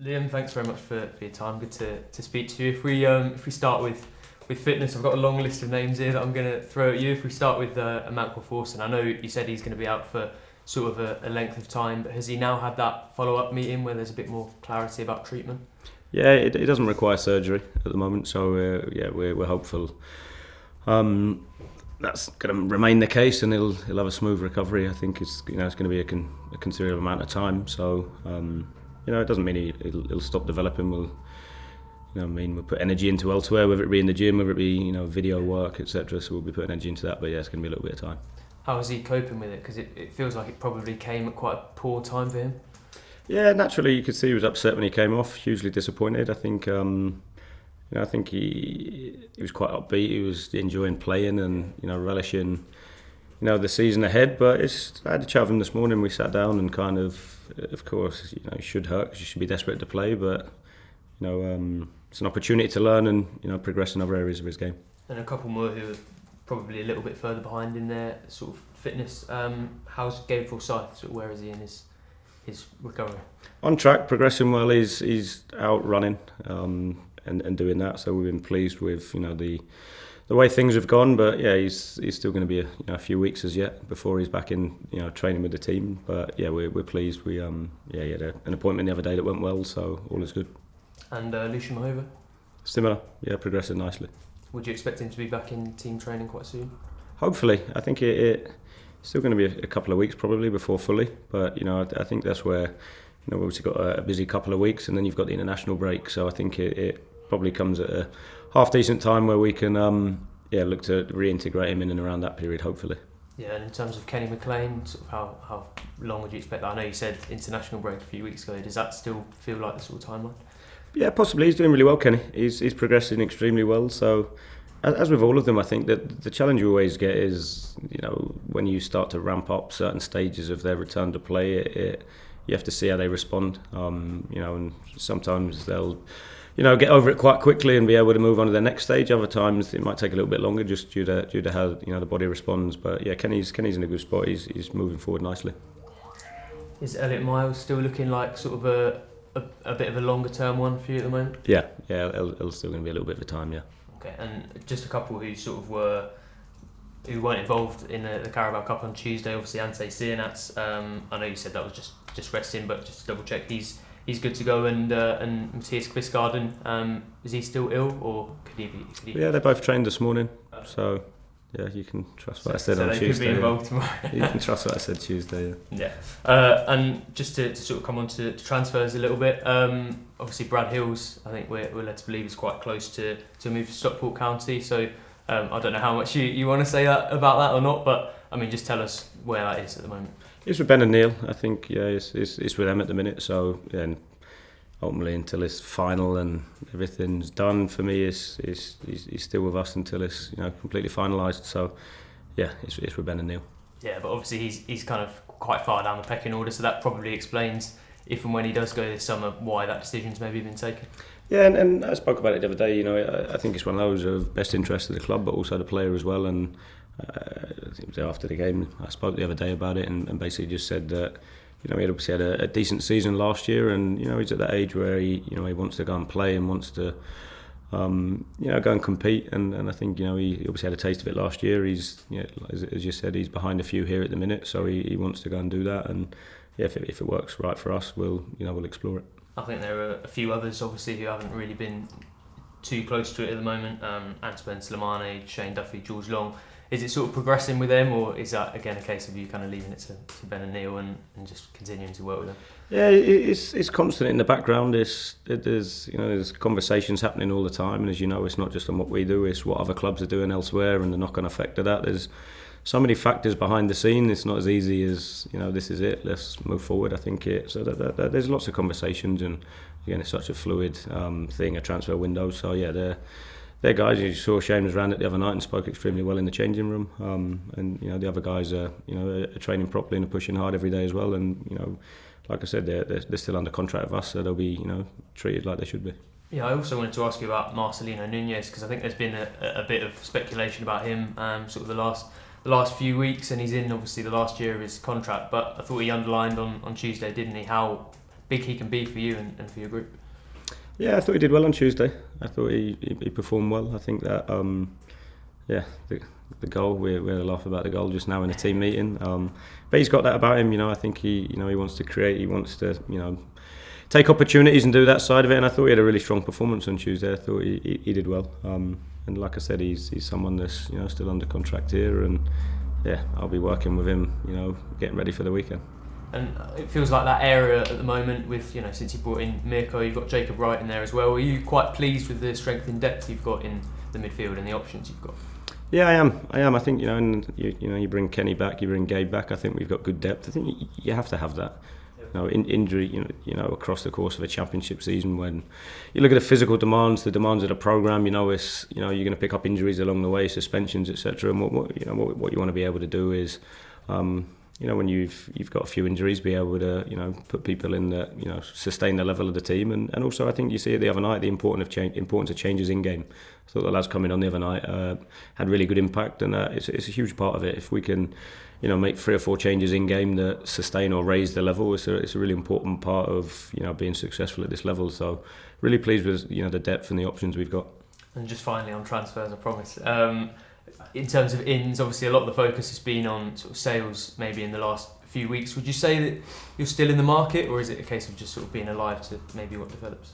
Liam, thanks very much for your time. Good to speak to you. If we start with fitness, I've got a long list of names here that I'm going to throw at you. If we start with Michael Forson, I know you said he's going to be out for sort of a length of time, but has he now had that follow-up meeting where there's a bit more clarity about treatment? Yeah, it doesn't require surgery at the moment, so we're hopeful. That's going to remain the case, and he'll have a smooth recovery. I think it's going to be a considerable amount of time. So it doesn't mean he'll stop developing. We'll put energy into elsewhere, whether it be in the gym, whether it be video work, etc. So we'll be putting energy into that. But yeah, it's going to be a little bit of time. How is he coping with it? Because it feels like it probably came at quite a poor time for him. Yeah, naturally you could see he was upset when he came off. Hugely disappointed. I think. I think he was quite upbeat. He was enjoying playing and relishing the season ahead. But I had a chat with him this morning. We sat down and kind of course, it should hurt because you should be desperate to play. But it's an opportunity to learn and progress in other areas of his game. And a couple more who are probably a little bit further behind in their sort of fitness. How's Gabe Forsyth? Where is he in his recovery? On track, progressing well. He's out running. And doing that, so we've been pleased with the way things have gone. But yeah, he's still going to be a few weeks as yet before he's back in training with the team. But yeah, we're pleased. We he had an appointment the other day that went well, so all is good. And Lucian Mahova? Similar, yeah, progressing nicely. Would you expect him to be back in team training quite soon? Hopefully, I think it's still going to be a couple of weeks probably before fully. But I think that's where we've obviously got a busy couple of weeks, and then you've got the international break. So I think it probably comes at a half decent time where we can look to reintegrate him in and around that period, hopefully. Yeah, and in terms of Kenny McLean, sort of how long would you expect that? I know you said international break a few weeks ago. Does that still feel like the sort of timeline? Yeah, possibly. He's doing really well, Kenny. He's progressing extremely well. So, as with all of them, I think that the challenge you always get is when you start to ramp up certain stages of their return to play, you have to see how they respond. And sometimes they'll get over it quite quickly and be able to move on to the next stage. Other times it might take a little bit longer just due to how the body responds. But yeah, Kenny's in a good spot. He's moving forward nicely. Is Elliot Miles still looking like sort of a bit of a longer term one for you at the moment? Yeah, it'll still going to be a little bit of a time. Yeah. Okay, and just a couple who who weren't involved in the Carabao Cup on Tuesday. Obviously, Ante Cianats. I know you said that was just resting, but just to double check, he's good to go. And Matthias Quistgarden, is he still ill, or could he be? Yeah, they both trained this morning, so yeah, you can trust what I said on Tuesday. So they could be involved tomorrow. You can trust what I said Tuesday. Yeah. And just to sort of come on to transfers a little bit. Obviously, Brad Hills, I think we're led to believe is quite close to move to Stockport County. So I don't know how much you want to say about that or not, but I mean, just tell us where that is at the moment. It's with Ben and Neil. I think it's with them at the minute. So yeah, and ultimately until it's final and everything's done, for me, he's still with us until it's completely finalised. So yeah, it's with Ben and Neil. Yeah, but obviously he's kind of quite far down the pecking order, so that probably explains if and when he does go this summer why that decision's maybe been taken. Yeah, and I spoke about it the other day. I think it's one of those of best interest of the club, but also the player as well. And it was after the game, I spoke the other day about it, and basically just said that he obviously had a decent season last year, and he's at that age where he wants to go and play and wants to go and compete. And I think he obviously had a taste of it last year. He's as you said, he's behind a few here at the minute, so he wants to go and do that. And yeah, if it works right for us, we'll explore it. I think there are a few others obviously who haven't really been too close to it at the moment. Antoine Slimane, Shane Duffy, George Long. Is it sort of progressing with them, or is that again a case of you kind of leaving it to Ben and Neil and just continuing to work with them? Yeah, it's constant in the background. There's conversations happening all the time, and as you know, it's not just on what we do; it's what other clubs are doing elsewhere and the knock-on effect of that. There's so many factors behind the scene. It's not as easy as this is it. Let's move forward. I think there's lots of conversations, and again, it's such a fluid thing, a transfer window. So yeah, they're guys. You saw Shane was around it the other night and spoke extremely well in the changing room. And the other guys are training properly and are pushing hard every day as well. And like I said, they're still under contract with us, so they'll be treated like they should be. Yeah, I also wanted to ask you about Marcelino Nunez, because I think there's been a bit of speculation about him sort of the last few weeks, and he's in obviously the last year of his contract. But I thought he underlined on Tuesday, didn't he, how big he can be for you and for your group? Yeah, I thought he did well on Tuesday. I thought he performed well. I think that the goal, we had a laugh about the goal just now in a team meeting. But he's got that about him. I think he wants to create. He wants to take opportunities and do that side of it. And I thought he had a really strong performance on Tuesday. I thought he did well. And like I said, he's someone that's still under contract here, and I'll be working with him. Getting ready for the weekend. And it feels like that area at the moment with, since you brought in Mirko, you've got Jacob Wright in there as well. Are you quite pleased with the strength and depth you've got in the midfield and the options you've got? Yeah, I am. I think, and you bring Kenny back, you bring Gabe back. I think we've got good depth. I think you have to have that. Injury, across the course of a championship season, when you look at the physical demands, the demands of the program, it's you're going to pick up injuries along the way, suspensions, etc. And what you want to be able to do is, when you've got a few injuries, be able to put people in that sustain the level of the team, and also I think you see it the other night, the importance of changes in game. I thought the lads coming on the other night had really good impact, and it's a huge part of it. If we can make 3 or 4 changes in game that sustain or raise the level, it's a really important part of being successful at this level. So really pleased with the depth and the options we've got. And just finally on transfers, I promise. In terms of ins, obviously a lot of the focus has been on sort of sales maybe in the last few weeks. Would you say that you're still in the market, or is it a case of just sort of being alive to maybe what develops?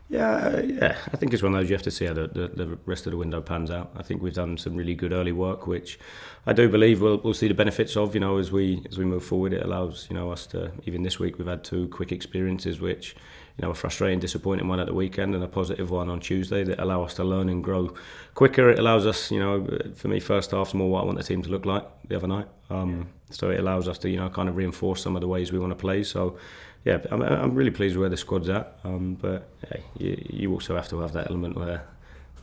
Yeah. I think it's one of those you have to see how the rest of the window pans out. I think we've done some really good early work, which I do believe we'll see the benefits of. As we move forward, it allows us to. Even this week, we've had 2 quick experiences, which a frustrating, disappointing one at the weekend and a positive one on Tuesday, that allow us to learn and grow quicker. It allows us, for me, first half's more what I want the team to look like the other night. So it allows us to kind of reinforce some of the ways we want to play. So. Yeah, I'm really pleased with where the squad's at, but hey, you also have to have that element where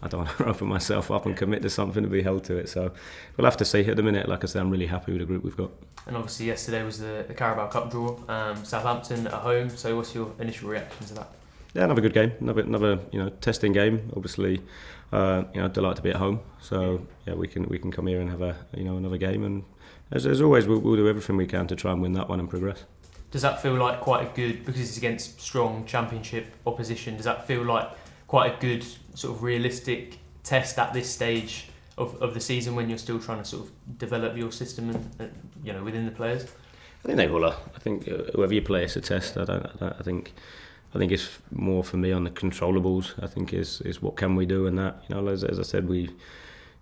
I don't want to open myself up and commit to something to be held to it. So we'll have to see. At the minute, like I said, I'm really happy with the group we've got. And obviously yesterday was the Carabao Cup draw, Southampton at home. So what's your initial reaction to that? Yeah, another good game, another testing game. Obviously, delight to be at home. So yeah, we can come here and have another game, and as always, we'll do everything we can to try and win that one and progress. Does that feel like quite a good, because it's against strong championship opposition, does that feel like quite a good sort of realistic test at this stage of the season when you're still trying to sort of develop your system and within the players? I think they will. I think whoever you play is a test. I think it's more for me on the controllables. I think is what can we do, and that as I said, we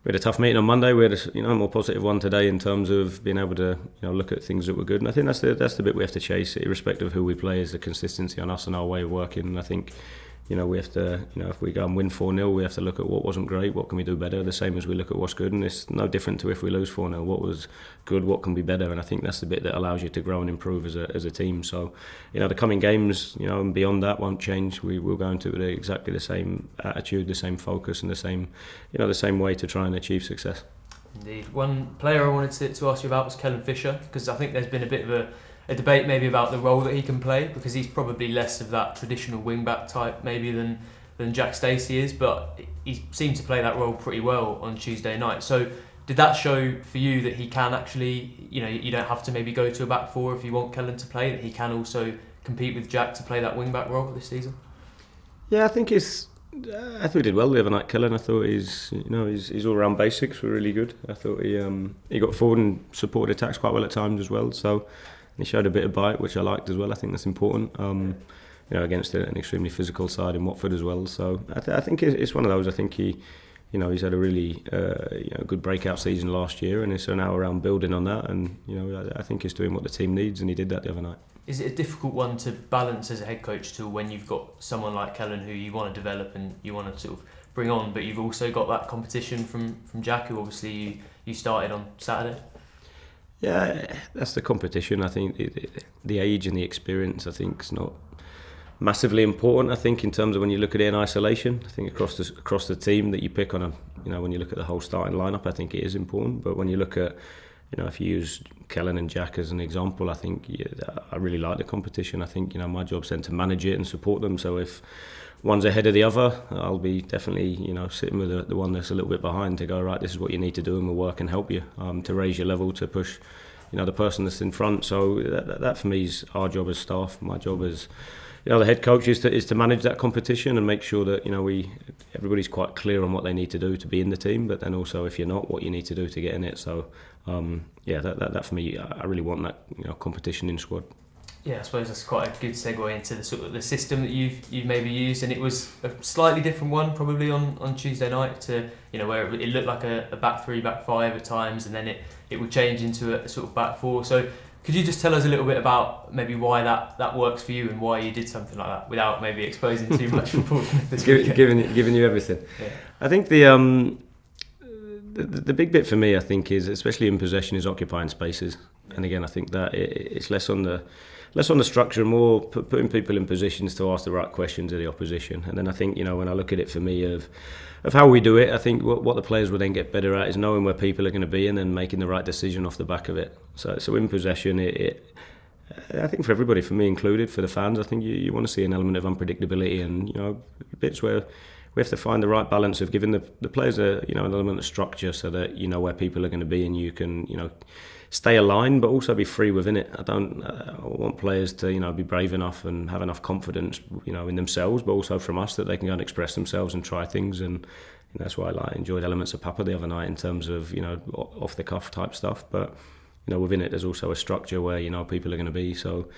had a tough meeting on Monday. We had a more positive one today in terms of being able to look at things that were good. And I think that's the bit we have to chase, irrespective of who we play, is the consistency on us and our way of working. And I think we have to if we go and win 4-0, we have to look at what wasn't great, what can we do better. The same as we look at what's good, and it's no different to if we lose 4-0. What was good, what can be better, and I think that's the bit that allows you to grow and improve as a team. So the coming games and beyond that won't change. We will go into it with exactly the same attitude, the same focus, and the same way to try and achieve success. Indeed. One player I wanted to ask you about was Kellen Fisher, because I think there's been a bit of a debate maybe about the role that he can play, because he's probably less of that traditional wing-back type maybe than Jack Stacey is, but he seemed to play that role pretty well on Tuesday night. So did that show for you that he can actually, you don't have to maybe go to a back 4 if you want Kellen to play, that he can also compete with Jack to play that wing-back role this season? Yeah, I thought he did well the other night, Kellen. I thought his all-round basics were really good. I thought he got forward and supported attacks quite well at times as well. So he showed a bit of bite, which I liked as well. I think that's important. Against an extremely physical side in Watford as well. So I think it's one of those. I think he's had a really good breakout season last year, and it's now around building on that. And I think he's doing what the team needs, and he did that the other night. Is it a difficult one to balance as a head coach to when you've got someone like Kellen who you want to develop and you want to sort of bring on, but you've also got that competition from Jack, who obviously you started on Saturday? Yeah, that's the competition. I think the age and the experience, I think, is not massively important. I think in terms of when you look at it in isolation, I think across the team that you pick on when you look at the whole starting lineup, I think it is important. But when you look at if you use Kellen and Jack as an example, I think I really like the competition. I think my job's then to manage it and support them. So if one's ahead of the other, I'll be definitely sitting with the one that's a little bit behind to go, right, this is what you need to do, and we'll work and help you to raise your level, to push the person that's in front. So that for me is our job as staff. My job as the head coach is to manage that competition and make sure that everybody's quite clear on what they need to do to be in the team, but then also if you're not, what you need to do to get in it. So that for me, I really want that competition in squad. Yeah, I suppose that's quite a good segue into the sort of the system that you've maybe used, and it was a slightly different one probably on Tuesday night to where it looked like a back three, back five at times, and then it would change into a sort of back four. So could you just tell us a little bit about maybe why that works for you and why you did something like that without maybe exposing too much for Portsmouth this weekend? Giving you everything. Yeah. I think the big bit for me, I think, is especially in possession, is occupying spaces. And again, I think that it's less on the structure and more putting people in positions to ask the right questions of the opposition. And then I think, when I look at it for me of how we do it, I think what the players will then get better at is knowing where people are going to be and then making the right decision off the back of it. So in possession, I think for everybody, for me included, for the fans, I think you want to see an element of unpredictability and, bits where we have to find the right balance of giving the players an element of structure so that you know where people are going to be and you can, stay aligned, but also be free within it. I want players to, be brave enough and have enough confidence, in themselves, but also from us that they can go and express themselves and try things. And that's why I enjoyed elements of Papa the other night in terms of, off the cuff type stuff. But, within it, there's also a structure where, people are going to be. So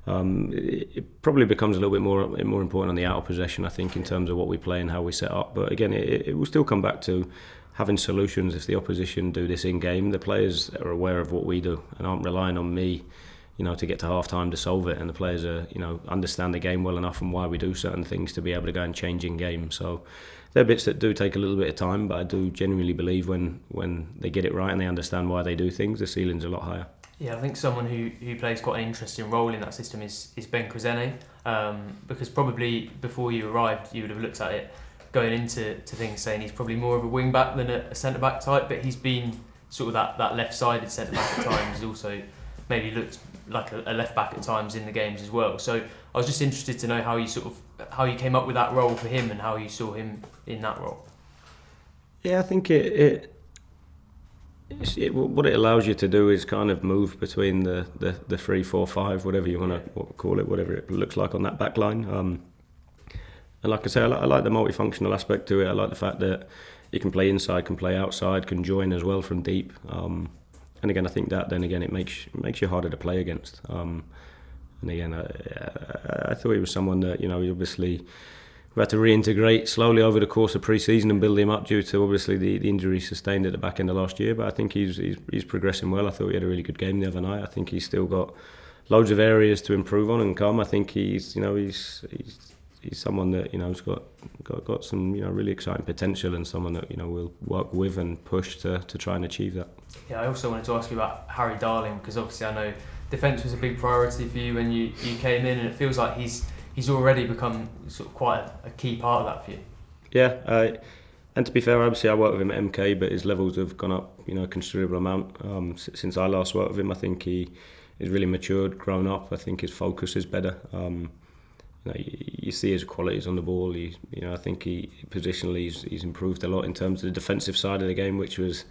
it probably becomes a little bit more important on the out of possession, I think, in terms of what we play and how we set up. But again, it will still come back to having solutions. If the opposition do this in game, the players are aware of what we do and aren't relying on me, to get to half time to solve it. And the players are, understand the game well enough and why we do certain things to be able to go and change in game. So they're bits that do take a little bit of time, but I do genuinely believe when they get it right and they understand why they do things, the ceiling's a lot higher. Yeah, I think someone who plays quite an interesting role in that system is Ben Krezene, because probably before you arrived, you would have looked at it going into things saying he's probably more of a wing back than a centre back type, but he's been sort of that left sided centre back at times. He's also maybe looked like a left back at times in the games as well. So I was just interested to know how you came up with that role for him and how you saw him in that role. Yeah, I think what it allows you to do is kind of move between the 3-4-5, whatever you want to call it, whatever it looks like on that back line. And like I say, I like the multifunctional aspect to it. I like the fact that you can play inside, can play outside, can join as well from deep. And again, I think that then again it makes you harder to play against. And again, I thought he was someone that he obviously we had to reintegrate slowly over the course of pre-season and build him up due to obviously the injury sustained at the back end of last year. But I think he's progressing well. I thought he had a really good game the other night. I think he's still got loads of areas to improve on and come. I think he's someone that has got some really exciting potential and someone that we'll work with and push to try and achieve that. Yeah, I also wanted to ask you about Harry Darling, because obviously I know defence was a big priority for you when you came in, and it feels like he's already become sort of quite a key part of that for you. Yeah, and to be fair, obviously I worked with him at MK, but his levels have gone up a considerable amount since I last worked with him. I think he is really matured, grown up. I think his focus is better. You see his qualities on the ball. I think positionally he's improved a lot in terms of the defensive side of the game, which was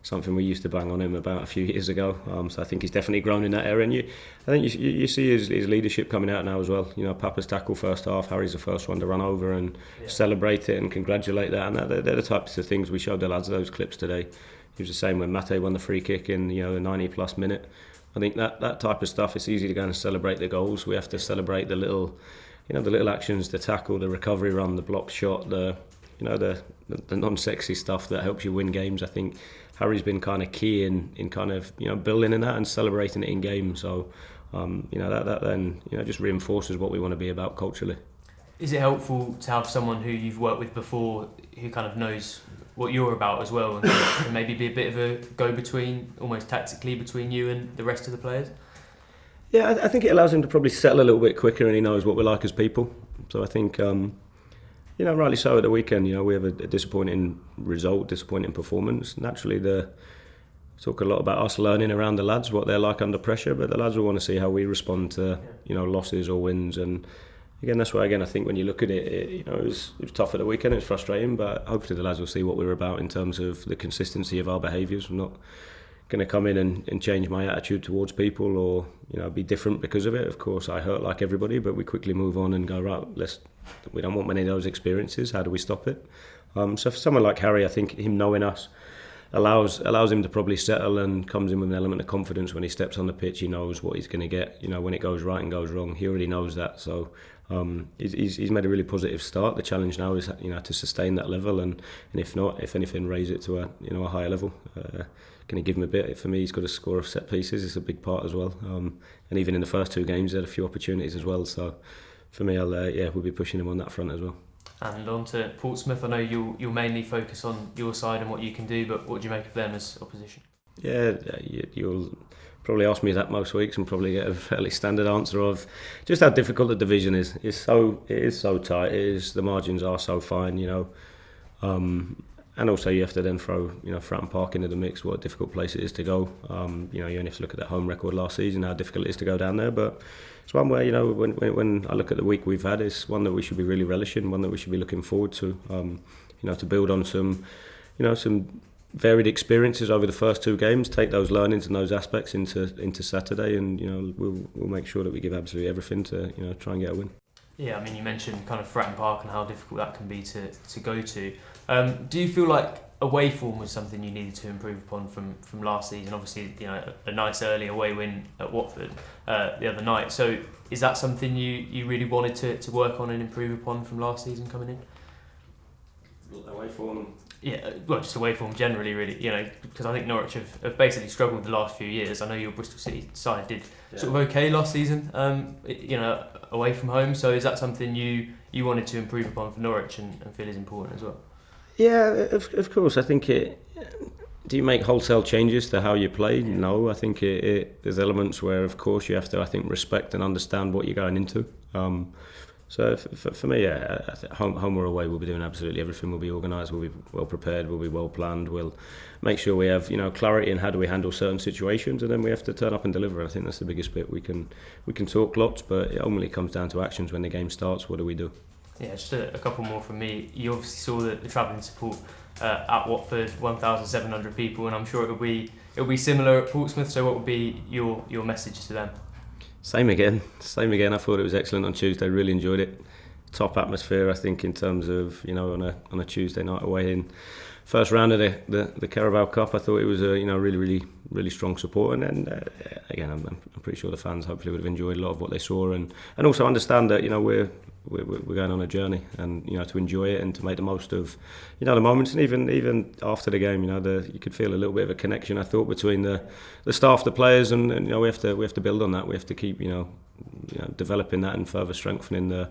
something we used to bang on him about a few years ago. So I think he's definitely grown in that area. And I think you see his leadership coming out now as well. Papa's tackle first half, Harry's the first one to run over and celebrate it and congratulate that. And they're the types of things we showed the lads those clips today. He was the same when Mate won the free kick in the 90+ minute. I think that type of stuff, it's easy to go and celebrate the goals. We have to celebrate the little actions, the tackle, the recovery run, the block shot, the non-sexy stuff that helps you win games. I think Harry's been kind of key in kind of building in that and celebrating it in game. So that then just reinforces what we want to be about culturally. Is it helpful to have someone who you've worked with before who kind of knows what you're about as well, and can maybe be a bit of a go-between, almost tactically, between you and the rest of the players? Yeah, I think it allows him to probably settle a little bit quicker, and he knows what we're like as people. So I think, rightly so at the weekend, we have a disappointing result, disappointing performance. Naturally, talk a lot about us learning around the lads, what they're like under pressure, but the lads will want to see how we respond to, losses or wins. And again, that's why, I think when you look at it, it was tough at the weekend, it's frustrating, but hopefully the lads will see what we're about in terms of the consistency of our behaviours. We're not going to come in and change my attitude towards people or be different because of it. Of course, I hurt like everybody, but we quickly move on and go, right, we don't want many of those experiences. How do we stop it? So for someone like Harry, I think him knowing us allows him to probably settle and comes in with an element of confidence when he steps on the pitch. He knows what he's going to get. When it goes right and goes wrong, he already knows that. So he's made a really positive start. The challenge now is to sustain that level and if not, if anything, raise it to a higher level. Going to give him a bit. For me, he's got a score of set pieces. It's a big part as well. And even in the first 2 games, he had a few opportunities as well. So for me, we'll be pushing him on that front as well. And on to Portsmouth. I know you'll mainly focus on your side and what you can do, but what do you make of them as opposition? Yeah, you'll probably ask me that most weeks and probably get a fairly standard answer of just how difficult the division is. It is so tight. The margins are so fine. And also you have to then throw Fratton Park into the mix. What a difficult place it is to go. You only have to look at that home record last season, how difficult it is to go down there. But it's one where when I look at the week we've had, it's one that we should be really relishing, one that we should be looking forward to. To build on some varied experiences over the first 2 games, take those learnings and those aspects into Saturday, and we'll make sure that we give absolutely everything to try and get a win. Yeah, I mean, you mentioned kind of Fratton Park and how difficult that can be to go to. Do you feel like away form was something you needed to improve upon from last season? Obviously, a nice early away win at Watford the other night. So is that something you really wanted to work on and improve upon from last season coming in? Away form? Yeah, well, just away form generally, really. Because I think Norwich have basically struggled the last few years. I know your Bristol City side did sort of okay last season, away from home. So is that something you wanted to improve upon for Norwich and feel is important as well? Yeah, of course. I think do you make wholesale changes to how you play? No, I think there's elements where, of course, you have to, I think, respect and understand what you're going into. So for me, home or away, we'll be doing absolutely everything. We'll be organised, we'll be well prepared, we'll be well planned. We'll make sure we have clarity in how do we handle certain situations, and then we have to turn up and deliver. I think that's the biggest bit. We can talk lots, but it ultimately comes down to actions when the game starts. What do we do? Yeah, just a couple more from me. You obviously saw the travelling support at Watford, 1,700 people, and I'm sure it'll be similar at Portsmouth. So what would be your message to them? Same again. I thought it was excellent on Tuesday. Really enjoyed it. Top atmosphere, I think, in terms of on a Tuesday night away in first round of the Carabao Cup. I thought it was a really strong support, and again, I'm pretty sure the fans hopefully would have enjoyed a lot of what they saw, and also understand that we're going on a journey, and to enjoy it and to make the most of the moments, and even after the game, you could feel a little bit of a connection, I thought, between the staff, the players, and we have to build on that. We have to keep developing that and further strengthening the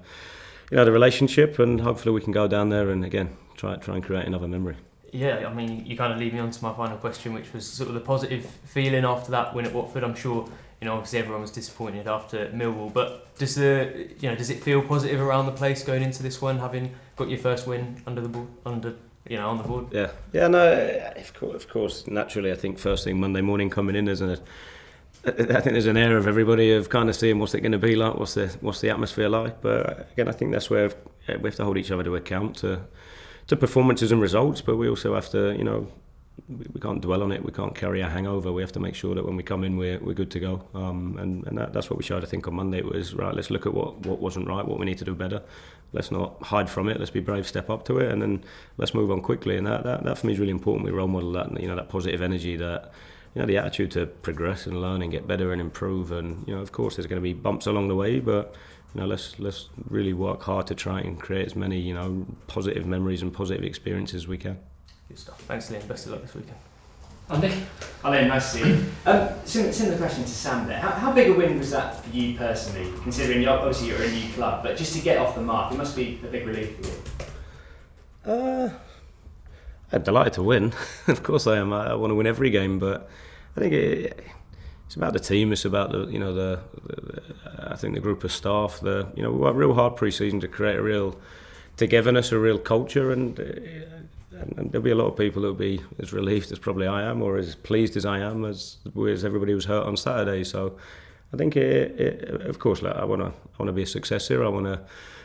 relationship, and hopefully we can go down there and again try and create another memory. Yeah, I mean, you kind of lead me on to my final question, which was sort of the positive feeling after that win at Watford. I'm sure obviously everyone was disappointed after Millwall, but does it feel positive around the place going into this one, having got your first win on the board? Yeah, no, of course. Naturally, I think first thing Monday morning coming in, I think there's an air of everybody of kind of seeing what's it going to be like, what's the atmosphere like. But again, I think that's where we have to hold each other to account to performances and results. But we also have to, we can't dwell on it. We can't carry a hangover. We have to make sure that when we come in, we're good to go. And that's what we showed, I think, on Monday. It was, right, let's look at what wasn't right, what we need to do better. Let's not hide from it. Let's be brave, step up to it, and then let's move on quickly. And that for me is really important. We role model that, that positive energy, that the attitude to progress and learn and get better and improve. And of course, there's going to be bumps along the way, but let's really work hard to try and create as many positive memories and positive experiences as we can. Good stuff. Thanks, Liam. Best of luck this weekend. Nick. Hi, Liam. Nice to see you. Similar question to Sam there. How big a win was that for you personally, considering obviously you're a new club, but just to get off the mark, it must be a big relief for you. I'm delighted to win. Of course I am. I want to win every game, but I think it's about the team. It's about I think the group of staff. We worked real hard pre-season to create a real togetherness, a real culture, and there'll be a lot of people that'll be as relieved as probably I am, or as pleased as I am, as everybody was hurt on Saturday. So I think of course, I want to be a success here. I want to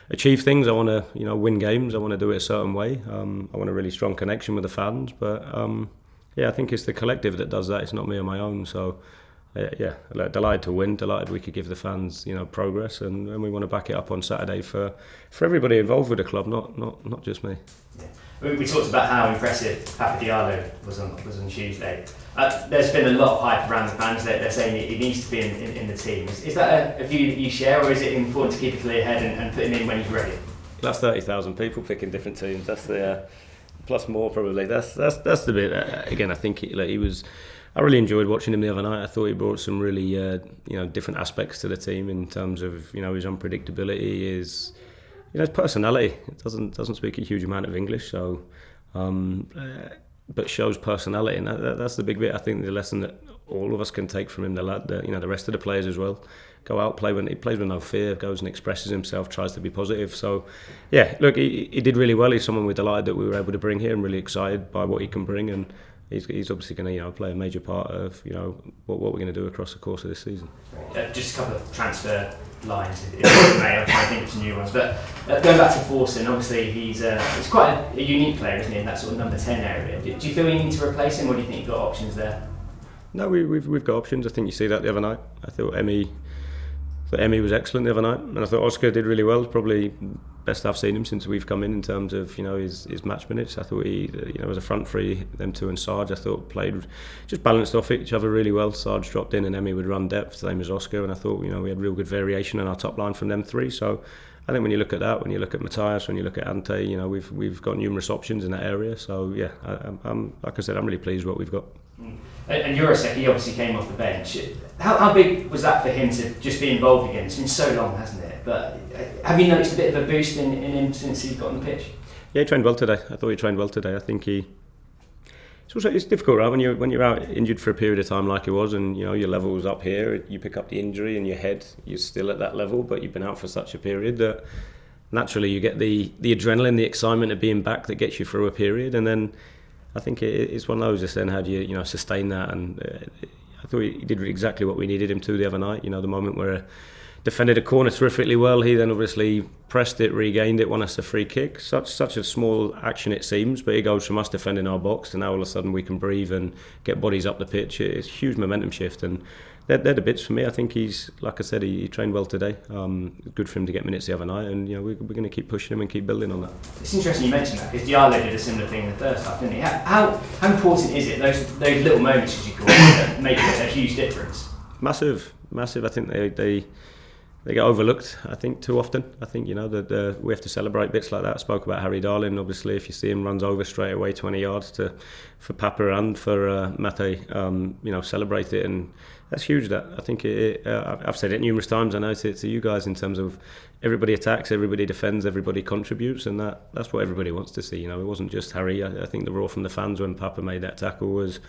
achieve things. I want to win games. I want to do it a certain way. I want a really strong connection with the fans, but Yeah, I think it's the collective that does that. It's not me on my own. So, yeah, delighted to win. Delighted we could give the fans, progress, and we want to back it up on Saturday for everybody involved with the club, not just me. Yeah. We talked about how impressive Papa Diallo was on Tuesday. There's been a lot of hype around the fans. They're saying he needs to be in the team. Is that a view that you share, or is it important to keep a clear head and put him in when he's ready? That's 30,000 people picking different teams. That's the plus more probably. That's the bit. Again, I think he was. I really enjoyed watching him the other night. I thought he brought some really different aspects to the team in terms of his unpredictability, his personality. It doesn't speak a huge amount of English, so but shows personality, and that's the big bit. I think the lesson that all of us can take from him, the rest of the players as well. Go out, he plays with no fear, goes and expresses himself, tries to be positive. So, yeah, look, he did really well. He's someone we're delighted that we were able to bring here, and really excited by what he can bring. And he's obviously going to play a major part of what we're going to do across the course of this season. Just a couple of transfer lines, if you may. I'm trying to think of some new ones. But going back to Fratton, obviously he's quite a unique player, isn't he, in that sort of number 10 area. Do you feel you need to replace him, or do you think you've got options there? No, we've got options. I think you see that the other night. I thought Emmy was excellent the other night, and I thought Oscar did really well. Probably best I've seen him since we've come in terms of his match minutes. I thought he as a front three, them two and Sarge, I thought played just balanced off each other really well. Sarge dropped in and Emmy would run depth, same as Oscar, and I thought we had real good variation in our top line from them three. So I think when you look at that, when you look at Matthias, when you look at Ante, we've got numerous options in that area. So yeah, I'm like I said, I'm really pleased with what we've got. And Jurasek, he obviously came off the bench. How big was that for him to just be involved again? It's been so long, hasn't it? But have you noticed a bit of a boost in him since he got on the pitch? Yeah, he trained well today. I thought he trained well today. I think it's difficult, right? When you're out injured for a period of time like it was, and your level's up here, you pick up the injury and your head, you're still at that level, but you've been out for such a period that naturally you get the adrenaline, the excitement of being back that gets you through a period, and then I think it's one of those. Just then, how do you sustain that? And I thought he did exactly what we needed him to the other night. The moment where defended a corner terrifically well, he then obviously pressed it, regained it, won us a free kick. Such a small action it seems, but it goes from us defending our box to now all of a sudden we can breathe and get bodies up the pitch. It's a huge momentum shift, and they're the bits for me. I think he's, like I said, he trained well today. Good for him to get minutes the other night, and we're going to keep pushing him and keep building on that. It's interesting you mentioned that, because Diallo did a similar thing in the first half, didn't he? How important is it, those little moments, as you call it, that make a huge difference? Massive. I think they get overlooked, I think, too often. I think, that we have to celebrate bits like that. I spoke about Harry Darling, obviously, if you see him runs over straight away 20 yards for Papa and for Mate, celebrate it, and that's huge. That I think I've said it numerous times, I know to you guys, in terms of everybody attacks, everybody defends, everybody contributes, and that's what everybody wants to see. It wasn't just Harry. I think the roar from the fans when Papa made that tackle was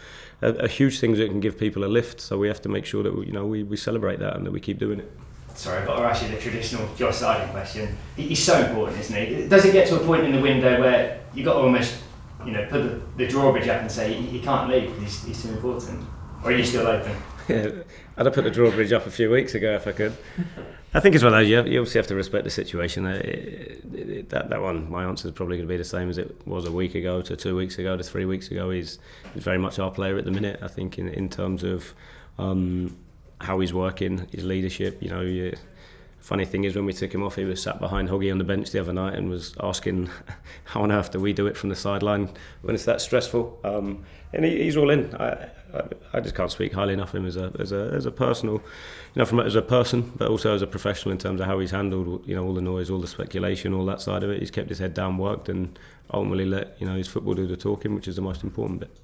a huge thing that can give people a lift, so we have to make sure that we celebrate that and that we keep doing it. Sorry, I've got to ask you the traditional Josh Sargent question. He's so important, isn't he? Does it get to a point in the window where you've got to almost, put the drawbridge up and say he can't leave because he's too important? Or are you still open? Yeah, I'd have put the drawbridge up a few weeks ago if I could. I think it's one of those, you obviously have to respect the situation. That one, my answer is probably going to be the same as it was a week ago to 2 weeks ago to 3 weeks ago. He's very much our player at the minute, I think, in terms of how he's working, his leadership. Funny thing is, when we took him off, he was sat behind Hoggy on the bench the other night and was asking how on earth do we do it from the sideline when it's that stressful. And he's all in. I just can't speak highly enough of him as a personal, as a person, but also as a professional in terms of how he's handled all the noise, all the speculation, all that side of it. He's kept his head down, worked, and ultimately let his football do the talking, which is the most important bit.